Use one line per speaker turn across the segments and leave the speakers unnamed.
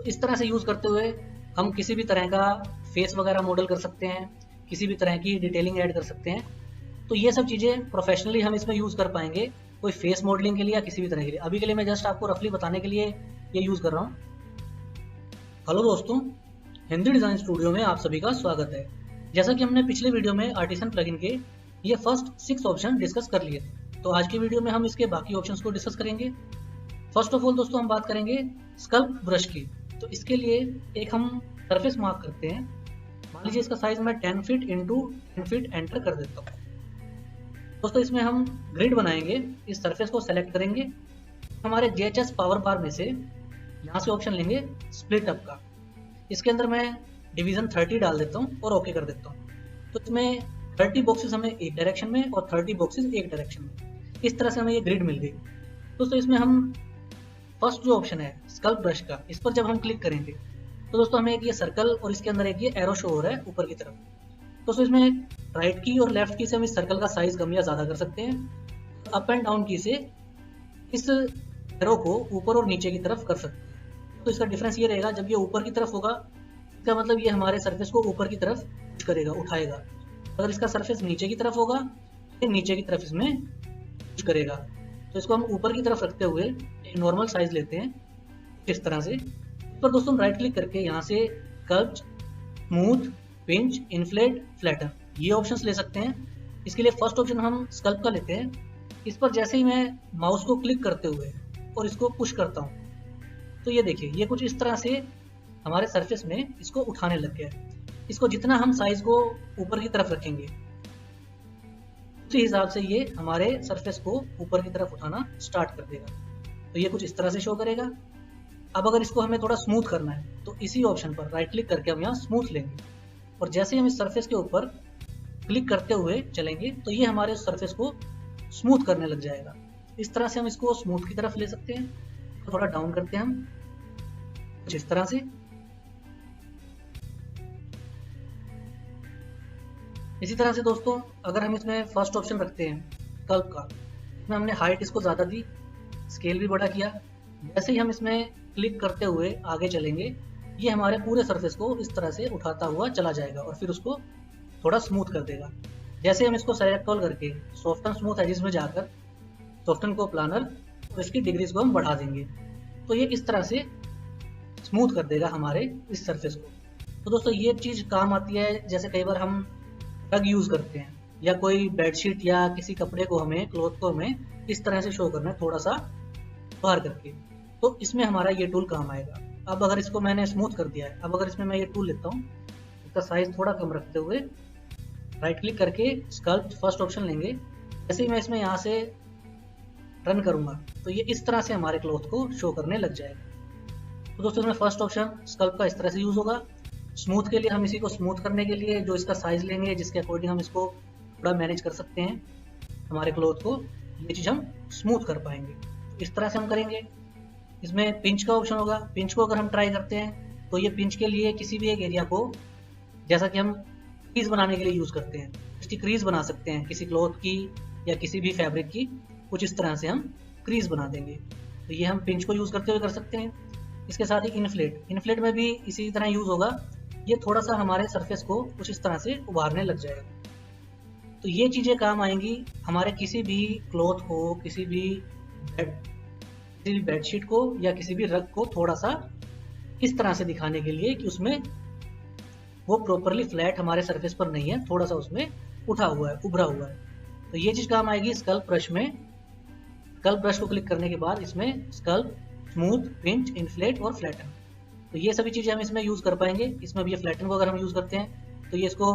तो इस तरह से यूज़ करते हुए हम किसी भी तरह का फेस वगैरह मॉडल कर सकते हैं, किसी भी तरह की डिटेलिंग ऐड कर सकते हैं। तो ये सब चीज़ें प्रोफेशनली हम इसमें यूज़ कर पाएंगे, कोई फेस मॉडलिंग के लिए या किसी भी तरह के लिए। अभी के लिए मैं जस्ट आपको रफली बताने के लिए ये यूज़ कर रहा हूँ। हेलो दोस्तों, हिंदी डिज़ाइन स्टूडियो में आप सभी का स्वागत है। जैसा कि हमने पिछले वीडियो में आर्टिसन प्लगइन के ये फर्स्ट 6 ऑप्शन डिस्कस कर लिए थे, तो आज की वीडियो में हम इसके बाकी ऑप्शंस को डिस्कस करेंगे। फर्स्ट ऑफ ऑल दोस्तों हम बात करेंगे स्कल्प ब्रश की। तो इसके लिए एक हम सरफेस मार्क करते हैं। मान लीजिए इसका साइज मैं 10 फीट इंटू 10 फीट एंटर कर देता हूँ। दोस्तों इसमें हम ग्रिड बनाएंगे, इस सरफेस को सेलेक्ट करेंगे। हमारे JHS पावर बार में से यहाँ से ऑप्शन लेंगे स्प्लिट अप का। इसके अंदर मैं डिवीजन 30 डाल देता हूँ और ओके कर देता हूँ। तो इसमें 30 बॉक्सेस हमें एक डायरेक्शन में और 30 बॉक्सेस एक डायरेक्शन में, इस तरह से हमें ये ग्रिड मिल गई। दोस्तों इसमें हम फर्स्ट जो ऑप्शन है स्कल्प ब्रश का, इस पर जब हम क्लिक करेंगे तो दोस्तों हमें एक ये सर्कल और इसके अंदर एक ये एरो शो हो रहा है ऊपर की तरफ। दोस्तों इसमें राइट की और लेफ्ट की से हम इस सर्कल का साइज कम या ज़्यादा कर सकते हैं। अप एंड डाउन की से इस एरो को ऊपर और नीचे की तरफ कर सकते हैं। तो इसका डिफरेंस ये रहेगा, जब ये ऊपर की तरफ होगा इसका मतलब ये हमारे सरफेस को ऊपर की तरफ पुश करेगा, उठाएगा। अगर इसका सरफेस नीचे की तरफ होगा तो नीचे की तरफ इसमें पुश करेगा। तो इसको हम ऊपर की तरफ रखते हुए एक नॉर्मल साइज लेते हैं इस तरह से। इस पर दोस्तों राइट क्लिक करके यहाँ से curve, smooth, pinch, inflate, flatten, ये ऑप्शंस ले सकते हैं। इसके लिए फर्स्ट ऑप्शन हम स्कल्प का लेते हैं। इस पर जैसे ही मैं माउस को क्लिक करते हुए और इसको पुश करता हूँ तो ये देखिए ये कुछ इस तरह से हमारे सरफेस में इसको उठाने लग गया है। इसको जितना हम साइज को ऊपर की तरफ रखेंगे उसी हिसाब से ये हमारे सरफेस को ऊपर की तरफ उठाना स्टार्ट कर देगा। तो ये कुछ इस तरह से शो करेगा। अब अगर इसको हमें थोड़ा स्मूथ करना है तो इसी ऑप्शन पर राइट क्लिक करके हम यहाँ स्मूथ लेंगे और जैसे हम इस सरफेस के ऊपर क्लिक करते हुए चलेंगे तो ये हमारे सरफेस को स्मूथ करने लग जाएगा। इस तरह से हम इसको स्मूथ की तरफ ले सकते हैं। तो थोड़ा डाउन करते हैं हम कुछ इस तरह से। इसी तरह से दोस्तों अगर हम इसमें फर्स्ट ऑप्शन रखते हैं स्कल्प का, इसमें हमने हाइट इसको ज़्यादा दी, स्केल भी बड़ा किया। जैसे ही हम इसमें क्लिक करते हुए आगे चलेंगे ये हमारे पूरे सरफेस को इस तरह से उठाता हुआ चला जाएगा और फिर उसको थोड़ा स्मूथ कर देगा। जैसे हम इसको सेलेक्ट ऑल करके सॉफ्टन स्मूथ एजेस में जाकर सॉफ्टन को प्लानर और इसकी डिग्रीज को हम बढ़ा देंगे तो ये इस तरह से स्मूथ कर देगा हमारे इस सरफेस को। तो दोस्तों ये चीज़ काम आती है जैसे कई बार हम रग यूज़ करते हैं या कोई बेडशीट या किसी कपड़े को हमें क्लॉथ को हमें इस तरह से शो करना है थोड़ा सा बाहर करके, तो इसमें हमारा ये टूल काम आएगा। अब अगर इसको मैंने स्मूथ कर दिया है, अब अगर इसमें मैं ये टूल लेता हूँ, इसका साइज थोड़ा कम रखते हुए राइट क्लिक करके स्कल्प फर्स्ट ऑप्शन लेंगे। जैसे ही मैं इसमें यहाँ से रन करूँगा तो ये इस तरह से हमारे क्लॉथ को शो करने लग जाएगा। तो दोस्तों इसमें फर्स्ट ऑप्शन स्कल्प का इस तरह से यूज़ होगा। स्मूथ के लिए हम इसी को स्मूथ करने के लिए जो इसका साइज लेंगे जिसके अकॉर्डिंग हम इसको थोड़ा मैनेज कर सकते हैं हमारे क्लॉथ को, ये चीज़ हम स्मूथ कर पाएंगे। इस तरह से हम करेंगे। इसमें पिंच का ऑप्शन होगा। पिंच को अगर हम ट्राई करते हैं तो ये पिंच के लिए किसी भी एक एरिया को, जैसा कि हम क्रीज बनाने के लिए यूज़ करते हैं, इसकी क्रीज बना सकते हैं किसी क्लॉथ की या किसी भी फैब्रिक की, कुछ इस तरह से हम क्रीज बना देंगे। तो ये हम पिंच को यूज़ करते हुए कर सकते हैं। इसके साथ ही इन्फ्लेट में भी इसी तरह यूज़ होगा। ये थोड़ा सा हमारे सरफेस को कुछ इस तरह से उभारने लग जाएगा। तो ये चीज़ें काम आएंगी हमारे किसी भी क्लॉथ को, किसी भी बेडशीट को या किसी भी रग को थोड़ा सा इस तरह से दिखाने के लिए कि उसमें वो प्रॉपरली फ्लैट हमारे सरफेस पर नहीं है, थोड़ा सा उसमें उठा हुआ है, उभरा हुआ है। तो ये चीज़ काम आएगी स्कल्प ब्रश में। स्कल्प ब्रश को क्लिक करने के बाद इसमें स्कल्प, स्मूथ, पिंच, इन्फ्लेट और फ्लैटन, तो ये सभी चीज़ें हम इसमें यूज़ कर पाएंगे। इसमें भी ये फ्लैटन को अगर हम यूज़ करते हैं तो ये इसको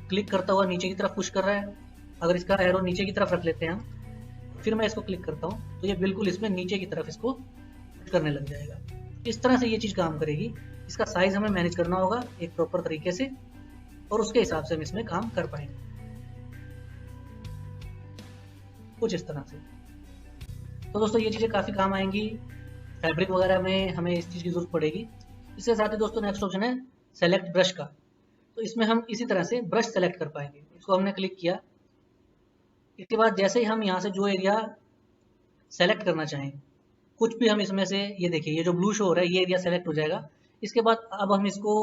क्लिक करता हुआ नीचे की तरफ पुश कर रहा है। अगर इसका एरो नीचे की तरफ रख लेते हैं हम, फिर मैं इसको क्लिक करता हूँ तो ये बिल्कुल इसमें नीचे की तरफ इसको पुश करने लग जाएगा। इस तरह से ये चीज़ काम करेगी। इसका साइज़ हमें मैनेज करना होगा एक प्रॉपर तरीके से और उसके हिसाब से हम इसमें काम कर पाएंगे कुछ इस तरह से। तो दोस्तों ये चीज़ें काफ़ी काम आएंगी, फैब्रिक वगैरह में हमें इस चीज़ की जरूरत पड़ेगी। इसके साथ ही दोस्तों नेक्स्ट ऑप्शन है सेलेक्ट ब्रश का। तो इसमें हम इसी तरह से ब्रश सेलेक्ट कर पाएंगे। इसको हमने क्लिक किया, इसके बाद जैसे ही हम यहाँ से जो एरिया सेलेक्ट करना चाहें कुछ भी हम इसमें से, ये देखिए ये जो ब्लू शो हो रहा है ये एरिया सेलेक्ट हो जाएगा। इसके बाद अब हम इसको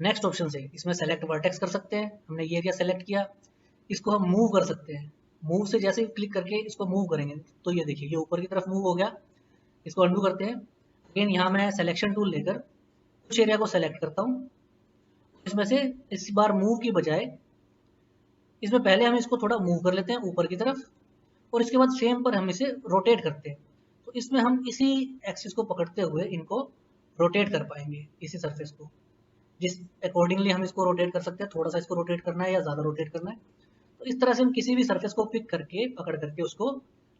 नेक्स्ट ऑप्शन से इसमें सेलेक्ट वर्टेक्स कर सकते हैं। हमने ये एरिया सेलेक्ट किया, इसको हम मूव कर सकते हैं। मूव से जैसे ही क्लिक करके इसको मूव करेंगे तो ये देखिए ये ऊपर की तरफ मूव हो गया। इसको अंडू करते हैं। अगेन यहाँ मैं सिलेक्शन टूल लेकर कुछ एरिया को सेलेक्ट करता हूँ। इसमें से इस बार मूव की बजाय इसमें पहले हम इसको थोड़ा मूव कर लेते हैं ऊपर की तरफ, और इसके बाद सेम पर हम इसे रोटेट करते हैं। तो इसमें हम इसी एक्सिस को पकड़ते हुए इनको रोटेट कर पाएंगे, इसी सरफेस को जिस अकॉर्डिंगली हम इसको रोटेट कर सकते हैं। थोड़ा सा इसको रोटेट करना है या ज़्यादा रोटेट करना है, तो इस तरह से हम किसी भी सरफेस को पिक करके पकड़ करके उसको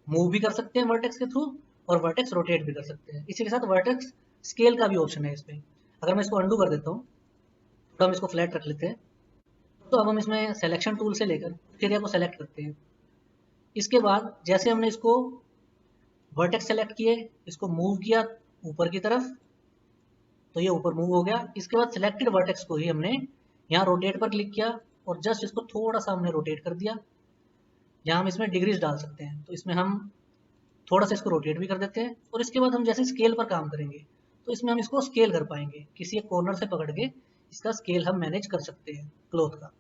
मूव भी कर सकते हैं वर्टेक्स के थ्रू, और वर्टेक्स रोटेट भी कर सकते हैं। इसी के साथ वर्टेक्स स्केल का भी ऑप्शन है इसमें। अगर मैं इसको अंडू कर देता हूँ तो हम इसको फ्लैट रख लेते हैं। तो अब हम इसमें सिलेक्शन टूल से लेकर एरिया को सेलेक्ट करते हैं। इसके बाद जैसे हमने इसको वर्टेक्स सेलेक्ट किए, इसको मूव किया ऊपर की तरफ, तो ये ऊपर मूव हो गया। इसके बाद सिलेक्टेड वर्टेक्स को ही हमने यहाँ रोटेट पर क्लिक किया और जस्ट इसको थोड़ा सा हमने रोटेट कर दिया। यहाँ हम इसमें डिग्रीज डाल सकते हैं, तो इसमें हम थोड़ा सा इसको रोटेट भी कर देते हैं। और इसके बाद हम जैसे स्केल पर काम करेंगे तो इसमें हम इसको स्केल कर पाएंगे। किसी एक कॉर्नर से पकड़ के इसका स्केल हम मैनेज कर सकते हैं क्लॉथ का,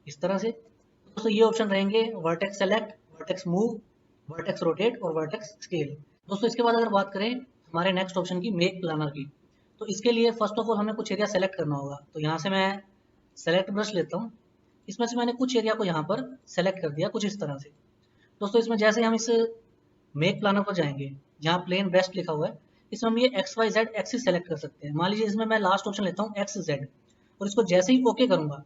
इस तरह से। दोस्तों ये ऑप्शन रहेंगे vertex select, vertex move, vertex rotate और वर्टेक्स स्केल। दोस्तों इसके बाद अगर बात करें हमारे नेक्स्ट ऑप्शन की, मेक प्लानर की, तो इसके लिए फर्स्ट ऑफ ऑल हमें कुछ एरिया सेलेक्ट करना होगा। तो यहाँ से मैं सेलेक्ट ब्रश लेता हूँ, इसमें से मैंने कुछ एरिया को यहाँ पर सेलेक्ट कर दिया कुछ इस तरह से। दोस्तों इसमें जैसे हम इस मेक प्लानर पर जाएंगे, जहाँ प्लेन बेस्ट लिखा हुआ है, इसमें हम ये XYZ एक्सिस सेलेक्ट कर सकते हैं। मान लीजिए इसमें मैं लास्ट ऑप्शन लेता हूँ XZ, और इसको जैसे ही ओके करूँगा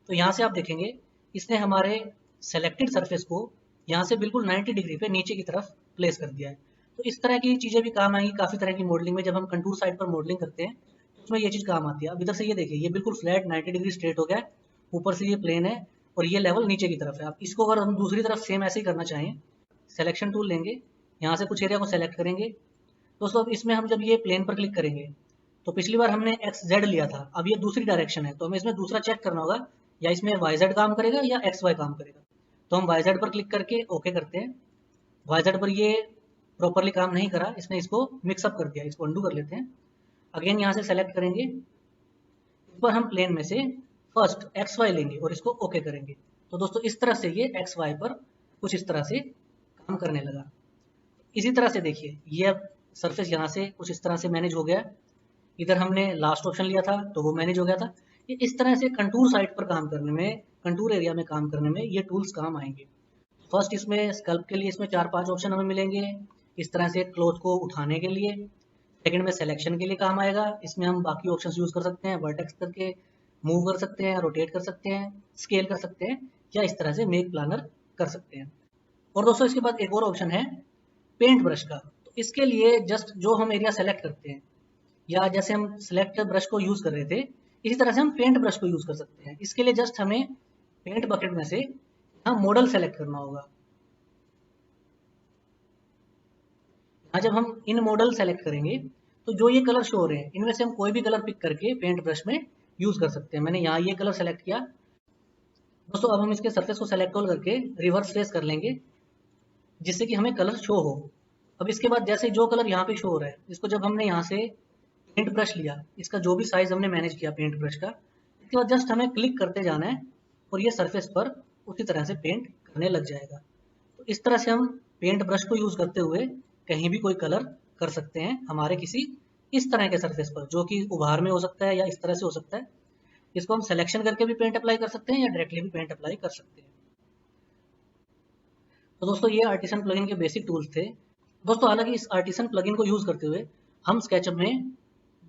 तो यहाँ से आप देखेंगे इसने हमारे सेलेक्टेड सरफेस को यहाँ से बिल्कुल 90 डिग्री पे नीचे की तरफ प्लेस कर दिया है। तो इस तरह की चीज़ें भी काम आएंगी काफ़ी तरह की मॉडलिंग में। जब हम कंटूर साइड पर मॉडलिंग करते हैं तो उसमें ये चीज़ काम आती है। अब इधर से ये देखिए ये बिल्कुल फ्लैट 90 डिग्री स्ट्रेट हो गया है, ऊपर से ये प्लेन है और ये लेवल नीचे की तरफ है। आप इसको अगर हम दूसरी तरफ सेम ऐसे ही करना चाहें, सेलेक्शन टूल लेंगे, यहाँ से कुछ एरिया को सेलेक्ट करेंगे। दोस्तों अब इसमें हम जब ये प्लेन पर क्लिक करेंगे तो पिछली बार हमने XZ लिया था, अब ये दूसरी डायरेक्शन है, तो हमें इसमें दूसरा चेक करना होगा या इसमें YZ काम करेगा या XY काम करेगा। तो हम YZ पर क्लिक करके ओके करते हैं। YZ पर ये प्रॉपरली काम नहीं करा, इसने इसको मिक्सअप कर दिया, इसको अंडू कर लेते हैं। अगेन यहाँ से सेलेक्ट करेंगे, इस पर हम प्लेन में से फर्स्ट XY लेंगे और इसको ओके करेंगे। तो दोस्तों इस तरह से ये XY पर कुछ इस तरह से काम करने लगा। इसी तरह से देखिए ये अब सरफेस यहाँ से कुछ इस तरह से मैनेज हो गया। इधर हमने लास्ट ऑप्शन लिया था तो वो मैनेज हो गया था। ये इस तरह से कंटूर साइड पर काम करने में, कंटूर एरिया में काम करने में ये टूल्स काम आएंगे। फर्स्ट इसमें स्कल्प के लिए इसमें 4-5 ऑप्शन हमें मिलेंगे इस तरह से क्लॉथ को उठाने के लिए। सेकंड में सिलेक्शन के लिए काम आएगा, इसमें हम बाकी ऑप्शन यूज़ कर सकते हैं, वर्टेक्स करके मूव कर सकते हैं, रोटेट कर सकते हैं, स्केल कर सकते हैं, या इस तरह से मेक प्लानर कर सकते हैं। और दोस्तों इसके बाद एक और ऑप्शन है पेंट ब्रश का। तो इसके लिए जस्ट जो हम एरिया सेलेक्ट करते हैं, या जैसे हम सिलेक्ट ब्रश को यूज़ कर रहे थे इसी तरह से हम पेंट ब्रश को यूज़ कर सकते हैं। इसके लिए जस्ट हमें पेंट बकेट में से यहाँ मॉडल सेलेक्ट करना होगा। यहाँ जब हम इन मॉडल सेलेक्ट करेंगे तो जो ये कलर शो हो रहे हैं इनमें से हम कोई भी कलर पिक करके पेंट ब्रश में यूज़ कर सकते हैं। मैंने यहाँ ये कलर सेलेक्ट किया। दोस्तों अब हम इसके सरफेस को सेलेक्ट ऑल करके रिवर्स फेस कर लेंगे जिससे कि हमें कलर शो हो। अब इसके बाद जैसे जो कलर यहाँ पे शो हो रहा है, इसको जब हमने यहाँ से पेंट ब्रश लिया, इसका जो भी साइज हमने मैनेज किया पेंट ब्रश का, इसके बाद जस्ट हमें क्लिक करते जाना है और ये सरफेस पर उसी तरह से पेंट करने लग जाएगा। तो इस तरह से हम पेंट ब्रश को यूज़ करते हुए कहीं भी कोई कलर कर सकते हैं हमारे किसी इस तरह के सरफेस पर, जो कि उभार में हो सकता है या इस तरह से हो सकता है। इसको हम सिलेक्शन करके भी पेंट अप्लाई कर सकते हैं या डायरेक्टली भी पेंट अप्लाई कर सकते हैं। तो दोस्तों ये आर्टिसन प्लगइन के बेसिक टूल्स थे। दोस्तों हालांकि इस आर्टिसन प्लगइन को यूज़ करते हुए हम स्केचअप में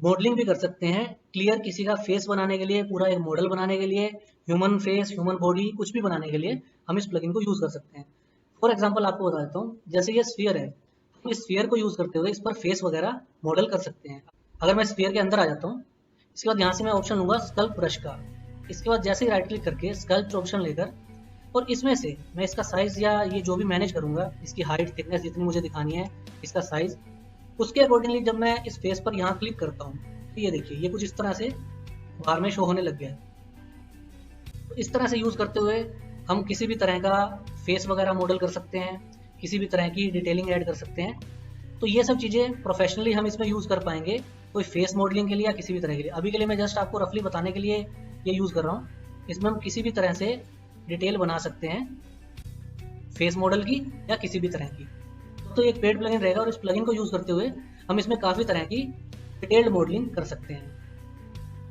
मॉडलिंग भी कर सकते हैं। क्लियर किसी का फेस बनाने के लिए, पूरा एक मॉडल बनाने के लिए, ह्यूमन फेस, ह्यूमन बॉडी, कुछ भी बनाने के लिए हम इस प्लगइन को यूज़ कर सकते हैं। फॉर एग्जांपल आपको बता देता हूँ, जैसे ये स्फीयर है, हम इस स्फीयर को यूज़ करते हुए इस पर फेस वगैरह मॉडल कर सकते हैं। अगर मैं स्फीयर के अंदर आ जाता हूँ, इसके बाद यहाँ से मैं ऑप्शन लूँगा स्कल्प ब्रश का। इसके बाद जैसे ही राइट क्लिक करके स्कल्प ऑप्शन लेकर और इसमें से मैं इसका साइज़ या ये जो भी मैनेज करूँगा, इसकी हाइट, थिकनेस जितनी मुझे दिखानी है, इसका साइज़, उसके अकॉर्डिंगली जब मैं इस फेस पर यहाँ क्लिक करता हूँ तो ये देखिए ये कुछ इस तरह से बाहर में शो होने लग गया है। तो इस तरह से यूज़ करते हुए हम किसी भी तरह का फेस वगैरह मॉडल कर सकते हैं, किसी भी तरह की डिटेलिंग ऐड कर सकते हैं। तो ये सब चीज़ें प्रोफेशनली हम इसमें यूज़ कर पाएंगे, कोई फेस मॉडलिंग के लिए या किसी भी तरह के लिए। अभी के लिए मैं जस्ट आपको रफली बताने के लिए ये यूज़ कर रहा हूँ। इसमें हम किसी भी तरह से डिटेल बना सकते हैं, फेस मॉडल की या किसी भी तरह की। तो एक पेड प्लगइन रहेगा और इस प्लगइन को यूज़ करते हुए हम इसमें काफ़ी तरह की डिटेल्ड मॉडलिंग कर सकते हैं।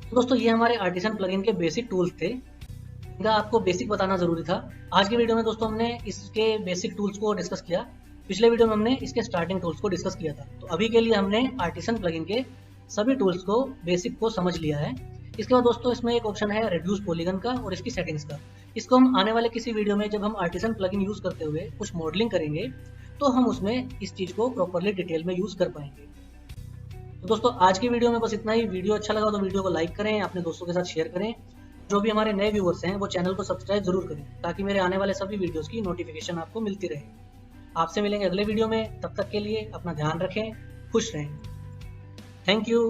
तो दोस्तों ये हमारे आर्टिसन प्लगइन के बेसिक टूल्स थे, इनका आपको बेसिक बताना ज़रूरी था। आज की वीडियो में दोस्तों हमने इसके बेसिक टूल्स को डिस्कस किया, पिछले वीडियो में हमने इसके स्टार्टिंग टूल्स को डिस्कस किया था। तो अभी के लिए हमने आर्टिसन प्लगइन के सभी टूल्स को बेसिक को समझ लिया है। इसके बाद दोस्तों इसमें एक ऑप्शन है रिड्यूस पॉलीगन का और इसकी सेटिंग्स का। इसको हम आने वाले किसी वीडियो में जब हम आर्टिसन प्लगइन यूज़ करते हुए कुछ मॉडलिंग करेंगे तो हम उसमें इस चीज़ को प्रॉपरली डिटेल में यूज़ कर पाएंगे। तो दोस्तों आज की वीडियो में बस इतना ही। वीडियो अच्छा लगा तो वीडियो को लाइक करें, अपने दोस्तों के साथ शेयर करें। जो भी हमारे नए व्यूअर्स हैं वो चैनल को सब्सक्राइब जरूर करें ताकि मेरे आने वाले सभी वीडियोस की नोटिफिकेशन आपको मिलती रहे। आपसे मिलेंगे अगले वीडियो में, तब तक के लिए अपना ध्यान रखें, खुश रहें। Thank you.